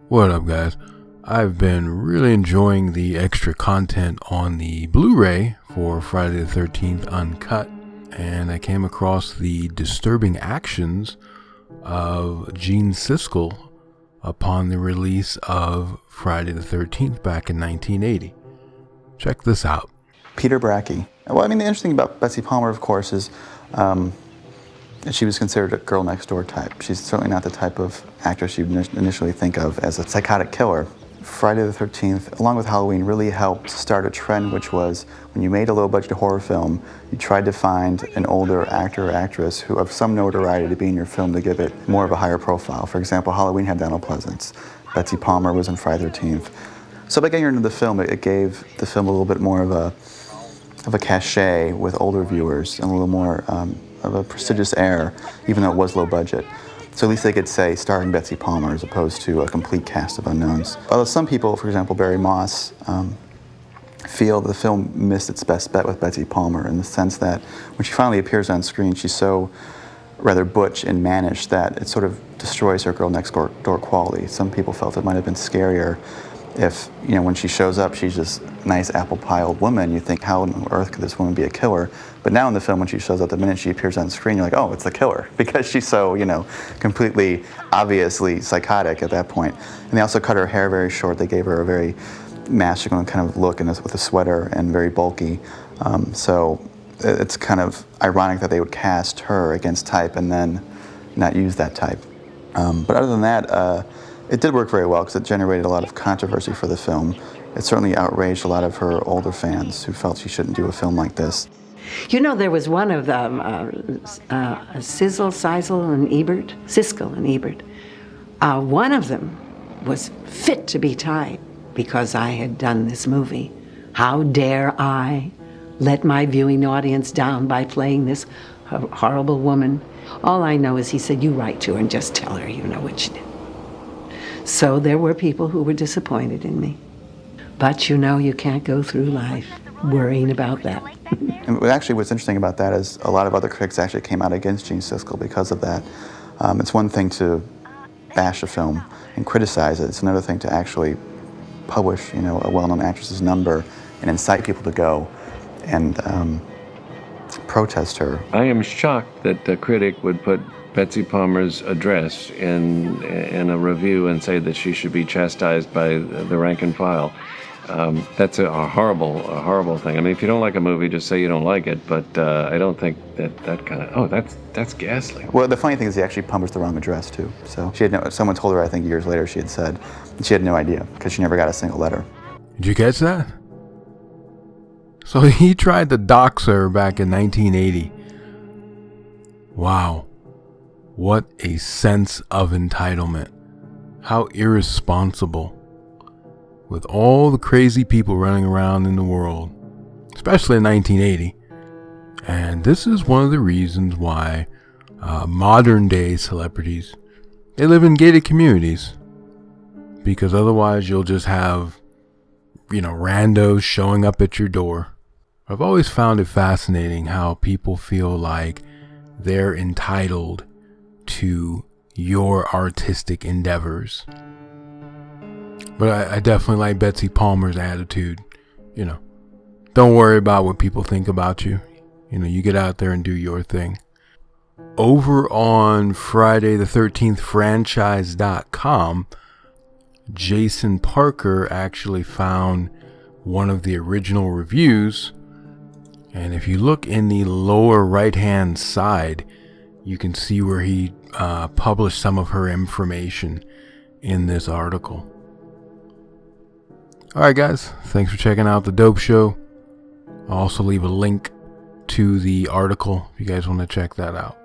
What up, guys? I've been really enjoying the extra content on the Blu-ray for Friday the 13th Uncut, and I came across the disturbing actions of Gene Siskel upon the release of Friday the 13th back in 1980. Check this out. Peter Bracke. Well, I mean, the interesting thing about Betsy Palmer, of course, is she was considered a girl next door type. She's certainly not the type of actress you'd initially think of as a psychotic killer. Friday the 13th, along with Halloween, really helped start a trend, which was when you made a low-budget horror film, you tried to find an older actor or actress who of some notoriety to be in your film to give it more of a higher profile. For example, Halloween had Donald Pleasance. Betsy Palmer was in Friday the 13th. So by getting her into the film, it gave the film a little bit more of a cachet with older viewers and a little more of a prestigious air, even though it was low budget. So at least they could say starring Betsy Palmer as opposed to a complete cast of unknowns. Although some people, for example Barry Moss, feel the film missed its best bet with Betsy Palmer in the sense that when she finally appears on screen, she's so rather butch and mannish that it sort of destroys her girl next door quality. Some people felt it might have been scarier if, you know, when she shows up, she's this nice apple pie old woman. You think, how on earth could this woman be a killer? But now in the film, when she shows up, the minute she appears on screen, you're like, oh, it's the killer, because she's so, you know, completely, obviously psychotic at that point. And they also cut her hair very short. They gave her a very masculine kind of look with a sweater and very bulky. So it's kind of ironic that they would cast her against type and then not use that type. But other than that, it did work very well because it generated a lot of controversy for the film. It certainly outraged a lot of her older fans who felt she shouldn't do a film like this. You know, there was one of them, Siskel and Ebert. One of them was fit to be tied because I had done this movie. How dare I let my viewing audience down by playing this horrible woman? All I know is he said, you write to her and just tell her you know what you did. So there were people who were disappointed in me. But you know, you can't go through life worrying about that. And actually what's interesting about that is a lot of other critics actually came out against Gene Siskel because of that. It's one thing to bash a film and criticize it. It's another thing to actually publish, you know, a well-known actress's number and incite people to go and protest her. I am shocked that a critic would put Betsy Palmer's address in a review and say that she should be chastised by the rank and file. That's a horrible thing. I mean, if you don't like a movie, just say you don't like it. But I don't think that kind of that's ghastly. Well, the funny thing is, he actually published the wrong address too. So she had someone told her, I think years later, she had said, and she had no idea because she never got a single letter. Did you catch that? So he tried to dox her back in 1980. Wow. What a sense of entitlement. How irresponsible. With all the crazy people running around in the world, especially in 1980. And this is one of the reasons why modern day celebrities, they live in gated communities. Because otherwise you'll just have, you know, randos showing up at your door. I've always found it fascinating how people feel like they're entitled to your artistic endeavors. But I definitely like Betsy Palmer's attitude. You know, don't worry about what people think about you. You know, you get out there and do your thing. Over on Friday the 13th franchise.com, Jason Parker actually found one of the original reviews. And if you look in the lower right hand side, you can see where he published some of her information in this article. Alright guys, thanks for checking out The Dope Show. I'll also leave a link to the article if you guys want to check that out.